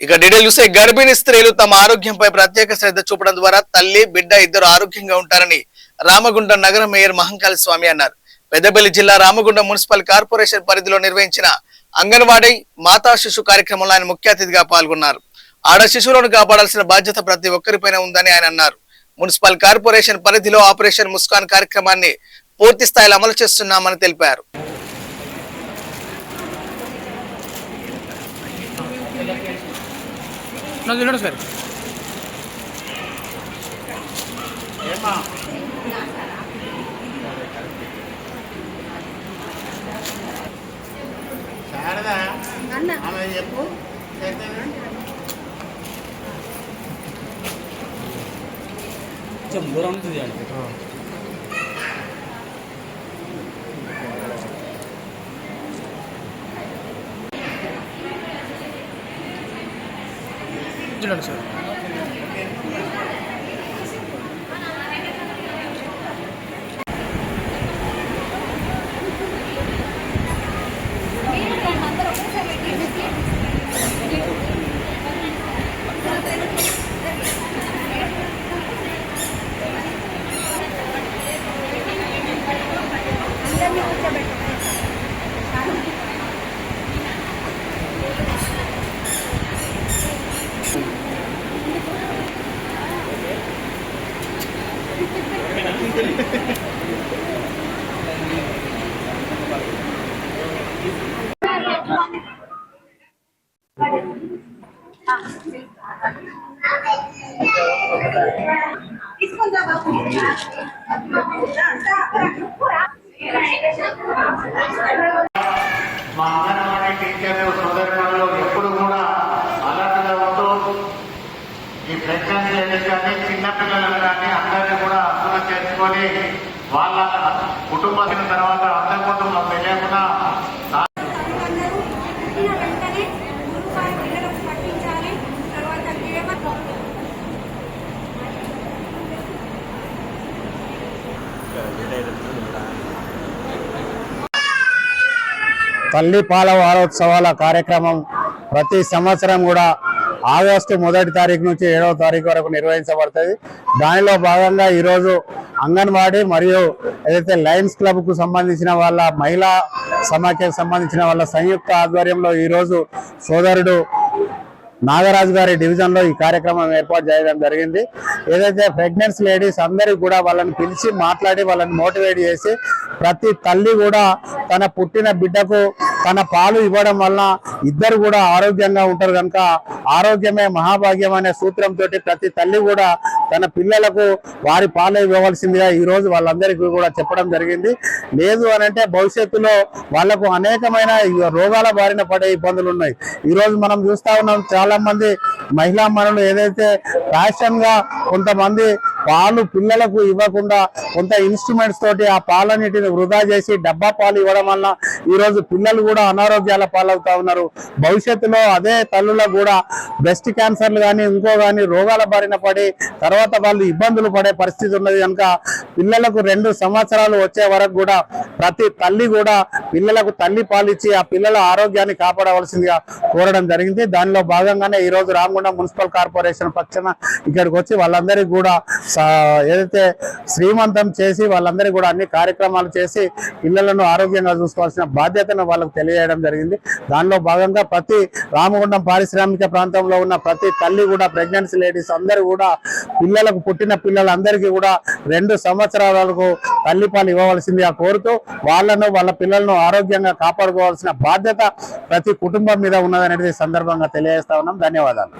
ఇక డీటెయిల్ చూస్తే గర్భిణీ స్త్రీలు తమ ఆరోగ్యంపై ప్రత్యేక శ్రద్ధ చూపడం ద్వారా తల్లి బిడ్డ ఇద్దరు ఆరోగ్యంగా ఉంటారని రామగుండం నగర మేయర్ మహంకాళి స్వామి అన్నారు. పెద్దపల్లి జిల్లా రామగుండం మున్సిపల్ కార్పొరేషన్ పరిధిలో నిర్వహించిన అంగన్వాడీ మాతా శిశు కార్యక్రమంలో ఆయన ముఖ్య అతిథిగా పాల్గొన్నారు. ఆడ శిశువులను కాపాడాల్సిన బాధ్యత ప్రతి ఒక్కరిపైన ఉందని ఆయన అన్నారు. మున్సిపల్ కార్పొరేషన్ పరిధిలో ఆపరేషన్ ముస్కాన్ కార్యక్రమాన్ని పూర్తి స్థాయిలో అమలు చేస్తున్నామని తెలిపారు. సార్ శారదా ఆమె చెప్పు దూరం ఉంటుంది చూడండి సార్. మా అంగన్వాడీ టీచర్లు సోదరులు ఎప్పుడు కూడా అలర్ట్గా ఉంటూ ఈ ప్రెగ్నెన్సీ లేడీస్ కానీ చిన్నపిల్లలను కానీ అందరినీ కూడా అర్థం చేసుకొని వాళ్ళ కుటుంబం తర్వాత అంతకుముందు తెలియకుండా తల్లి పాల వారోత్సవాల కార్యక్రమం ప్రతి సంవత్సరం కూడా ఆగస్టు 1వ తారీఖు నుంచి 7వ తారీఖు వరకు నిర్వహించబడుతుంది. దానిలో భాగంగా ఈరోజు అంగన్వాడీ మరియు ఏదైతే లయన్స్ క్లబ్కు సంబంధించిన వాళ్ళ మహిళా సమాఖ్యకు సంబంధించిన వాళ్ళ సంయుక్త ఆధ్వర్యంలో ఈరోజు సోదరుడు నాగరాజు గారి డివిజన్లో ఈ కార్యక్రమం ఏర్పాటు చేయడం జరిగింది. ఏదైతే ప్రెగ్నెన్సీ లేడీస్ అందరికీ కూడా వాళ్ళని పిలిచి మాట్లాడి వాళ్ళని మోటివేట్ చేసి ప్రతి తల్లి కూడా తన పుట్టిన బిడ్డకు తన పాలు ఇవ్వడం వలన ఇద్దరు కూడా ఆరోగ్యంగా ఉంటారు కనుక ఆరోగ్యమే మహాభాగ్యం అనే సూత్రంతో ప్రతి తల్లి కూడా తన పిల్లలకు వారి పాలు ఇవ్వవలసిందిగా ఈరోజు వాళ్ళందరికీ కూడా చెప్పడం జరిగింది. లేదు అనంటే భవిష్యత్తులో వాళ్లకు అనేకమైన రోగాల బారిన పడే ఇబ్బందులు ఉన్నాయి. ఈరోజు మనం చూస్తా ఉన్నాం చాలా మంది మహిళా మనులు ఏదైతే ఫ్యాషన్ గా కొంతమంది పాలు పిల్లలకు ఇవ్వకుండా కొంత ఇన్స్ట్రుమెంట్స్ తోటి ఆ పాలన్నిటిని వృధా చేసి డబ్బా పాలు ఇవ్వడం వల్ల ఈరోజు పిల్లలు కూడా అనారోగ్యాల పాలవుతా ఉన్నారు. భవిష్యత్తులో అదే తల్లులకు కూడా బ్రెస్ట్ క్యాన్సర్లు కానీ ఇంకో కానీ రోగాల బారిన పడి తర్వాత వాళ్ళు ఇబ్బందులు పడే పరిస్థితి ఉన్నది కనుక పిల్లలకు 2 సంవత్సరాలు వచ్చే వరకు కూడా ప్రతి తల్లి కూడా పిల్లలకు తల్లి పాలిచ్చి ఆ పిల్లల ఆరోగ్యాన్ని కాపాడవలసిందిగా కోరడం జరిగింది. దానిలో భాగంగానే ఈరోజు రామగుండం మున్సిపల్ కార్పొరేషన్ పక్షాన ఇక్కడికి వచ్చి వాళ్ళందరికీ కూడా ఏదైతే శ్రీమంతం చేసి వాళ్ళందరికీ కూడా అన్ని కార్యక్రమాలు చేసి పిల్లలను ఆరోగ్యంగా చూసుకోవాల్సిన బాధ్యతను వాళ్ళకు తెలియజేయడం జరిగింది. దానిలో భాగంగా ప్రతి రామగుండం పారిశ్రామిక ప్రాంతంలో ఉన్న ప్రతి తల్లి కూడా ప్రెగ్నెన్సీ లేడీస్ అందరూ కూడా పిల్లలకు పుట్టిన పిల్లలందరికీ కూడా 2 సంవత్సరాల వరకు తల్లిపాలు ఇవ్వవలసిందిగా కోరుతూ వాళ్ళను వాళ్ళ పిల్లలను ఆరోగ్యంగా కాపాడుకోవాల్సిన బాధ్యత ప్రతి కుటుంబం మీద ఉన్నదనేది సందర్భంగా తెలియజేస్తా ఉన్నాం. ధన్యవాదాలు.